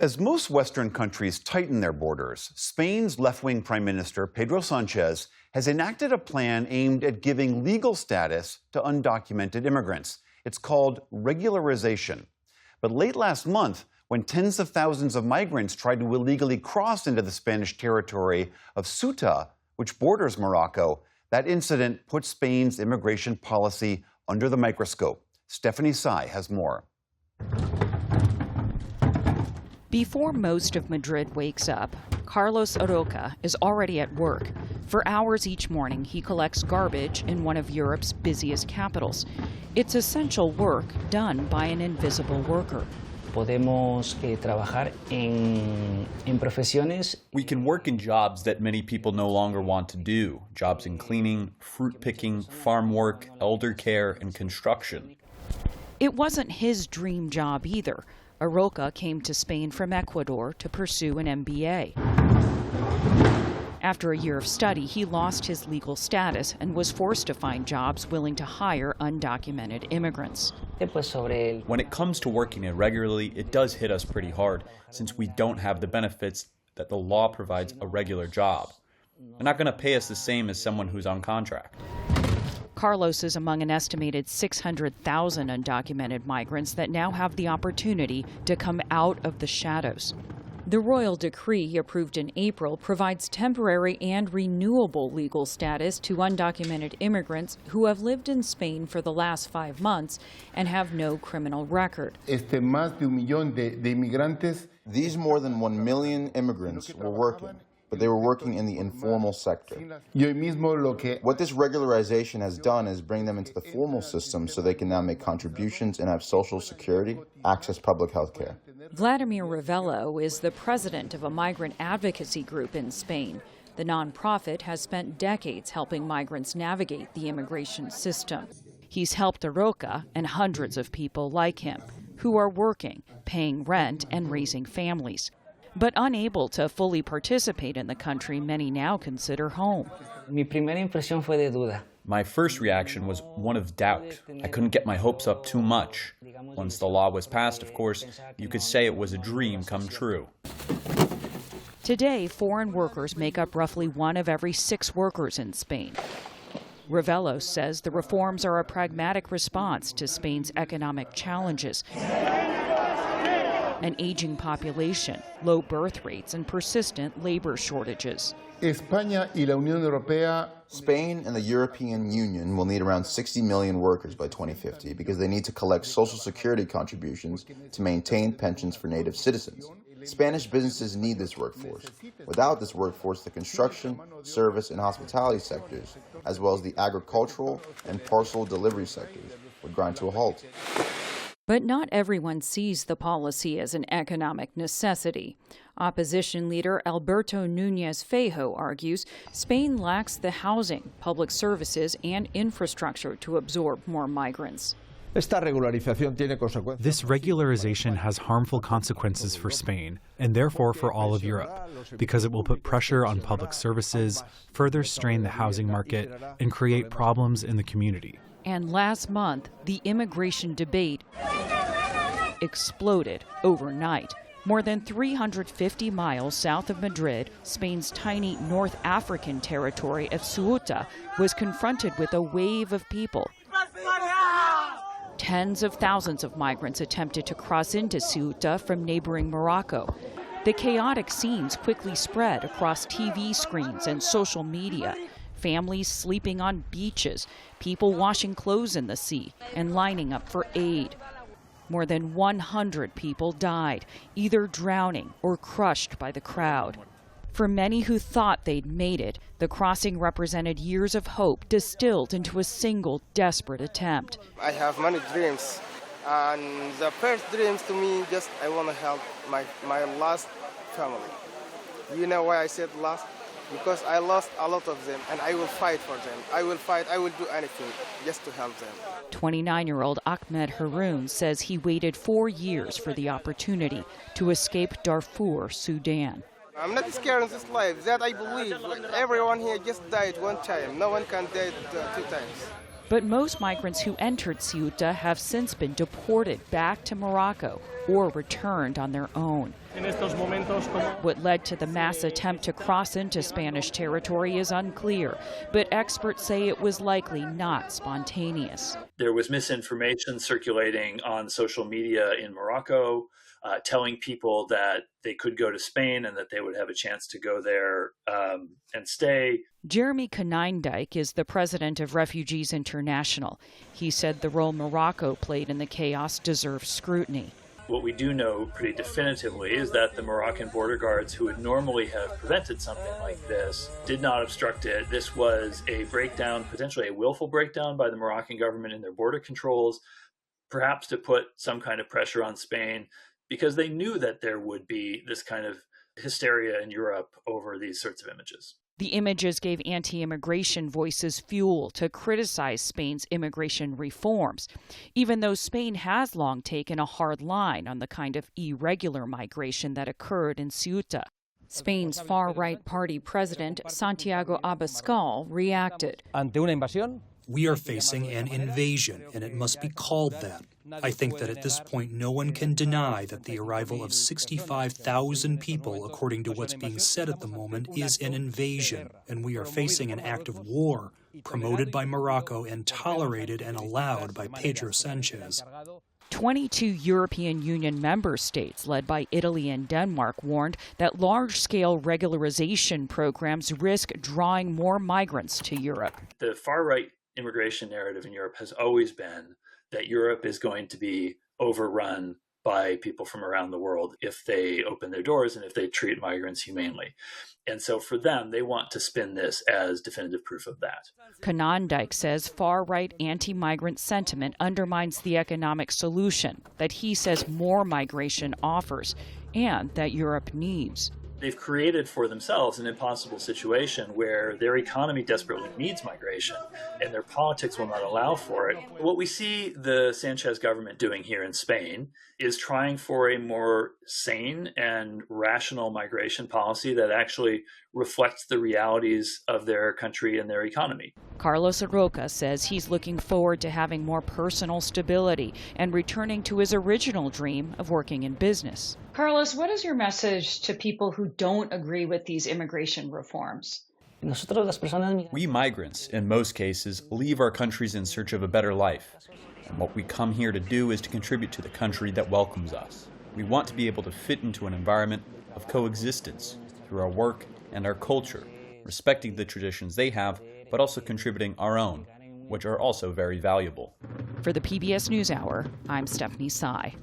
As most Western countries tighten their borders, Spain's left-wing Prime Minister Pedro Sanchez has enacted a plan aimed at giving legal status to undocumented immigrants. It's called regularization. But late last month, when tens of thousands of migrants tried to illegally cross into the Spanish territory of Ceuta, which borders Morocco, that incident put Spain's immigration policy under the microscope. Stephanie Tsai has more. Before most of Madrid wakes up, Carlos Roca is already at work. For hours each morning, he collects garbage in one of Europe's busiest capitals. It's essential work done by an invisible worker. Podemos trabajar en profesiones. We can work in jobs that many people no longer want to do. Jobs in cleaning, fruit picking, farm work, elder care, and construction. It wasn't his dream job either. Aroca came to Spain from Ecuador to pursue an MBA. After a year of study, he lost his legal status and was forced to find jobs willing to hire undocumented immigrants. When it comes to working irregularly, it does hit us pretty hard, since we don't have the benefits that the law provides a regular job. They're not going to pay us the same as someone who's on contract. Carlos is among an estimated 600,000 undocumented migrants that now have the opportunity to come out of the shadows. The royal decree approved in April provides temporary and renewable legal status to undocumented immigrants who have lived in Spain for the last 5 months and have no criminal record. These more than 1 million immigrants were working, but they were working in the informal sector. What this regularization has done is bring them into the formal system so they can now make contributions and have social security, access public health care. Vladimir Ravello is the president of a migrant advocacy group in Spain. The nonprofit has spent decades helping migrants navigate the immigration system. He's helped Aroca and hundreds of people like him who are working, paying rent, and raising families. But unable to fully participate in the country many now consider home. Mi primera impresión fue de duda. My first reaction was one of doubt. I couldn't get my hopes up too much. Once the law was passed, of course, you could say it was a dream come true. Today, foreign workers make up roughly 1 of every 6 workers in Spain. Ravello says the reforms are a pragmatic response to Spain's economic challenges. An aging population, low birth rates, and persistent labor shortages. Spain and the European Union will need around 60 million workers by 2050 because they need to collect social security contributions to maintain pensions for native citizens. Spanish businesses need this workforce. Without this workforce, the construction, service, and hospitality sectors, as well as the agricultural and parcel delivery sectors, would grind to a halt. But not everyone sees the policy as an economic necessity. Opposition leader Alberto Núñez Feijóo argues Spain lacks the housing, public services, and infrastructure to absorb more migrants. This regularization has harmful consequences for Spain, and therefore for all of Europe, because it will put pressure on public services, further strain the housing market, and create problems in the community. And last month, the immigration debate exploded overnight. More than 350 miles south of Madrid, Spain's tiny North African territory of Ceuta was confronted with a wave of people. Tens of thousands of migrants attempted to cross into Ceuta from neighboring Morocco. The chaotic scenes quickly spread across TV screens and social media. Families sleeping on beaches, people washing clothes in the sea, and lining up for aid. More than 100 people died, either drowning or crushed by the crowd. For many who thought they'd made it, the crossing represented years of hope distilled into a single desperate attempt. I have many dreams, and the first dreams to me, just I want to help my lost family. You know why I said lost? Because I lost a lot of them, and I will fight for them. I will do anything just to help them. 29-year-old Ahmed Haroun says he waited 4 years for the opportunity to escape Darfur, Sudan. I'm not scared of this life. That I believe. Everyone here just died one time. No one can die 2 times. But most migrants who entered Ceuta have since been deported back to Morocco or returned on their own. What led to the mass attempt to cross into Spanish territory is unclear, but experts say it was likely not spontaneous. There was misinformation circulating on social media in Morocco, telling people that they could go to Spain and that they would have a chance to go there and stay. Jeremy Konijndijk is the president of Refugees International. He said the role Morocco played in the chaos deserves scrutiny. What we do know pretty definitively is that the Moroccan border guards, who would normally have prevented something like this, did not obstruct it. This was a breakdown, potentially a willful breakdown by the Moroccan government in their border controls, perhaps to put some kind of pressure on Spain, because they knew that there would be this kind of hysteria in Europe over these sorts of images. The images gave anti-immigration voices fuel to criticize Spain's immigration reforms, even though Spain has long taken a hard line on the kind of irregular migration that occurred in Ceuta. Spain's far-right party president, Santiago Abascal, reacted. We are facing an invasion, and it must be called that. I think that at this point no one can deny that the arrival of 65,000 people, according to what's being said at the moment, is an invasion, and we are facing an act of war promoted by Morocco and tolerated and allowed by Pedro Sanchez. 22 European Union member states, led by Italy and Denmark, warned that large-scale regularization programs risk drawing more migrants to Europe. The far-right immigration narrative in Europe has always been that Europe is going to be overrun by people from around the world if they open their doors and if they treat migrants humanely. And so for them, they want to spin this as definitive proof of that. Konijndijk says far-right anti-migrant sentiment undermines the economic solution that he says more migration offers and that Europe needs. They've created for themselves an impossible situation where their economy desperately needs migration and their politics will not allow for it. What we see the Sanchez government doing here in Spain is trying for a more sane and rational migration policy that actually reflects the realities of their country and their economy. Carlos Arroca says he's looking forward to having more personal stability and returning to his original dream of working in business. Carlos, what is your message to people who don't agree with these immigration reforms? We migrants, in most cases, leave our countries in search of a better life. And what we come here to do is to contribute to the country that welcomes us. We want to be able to fit into an environment of coexistence through our work and our culture, respecting the traditions they have, but also contributing our own, which are also very valuable. For the PBS News Hour, I'm Stephanie Tsai.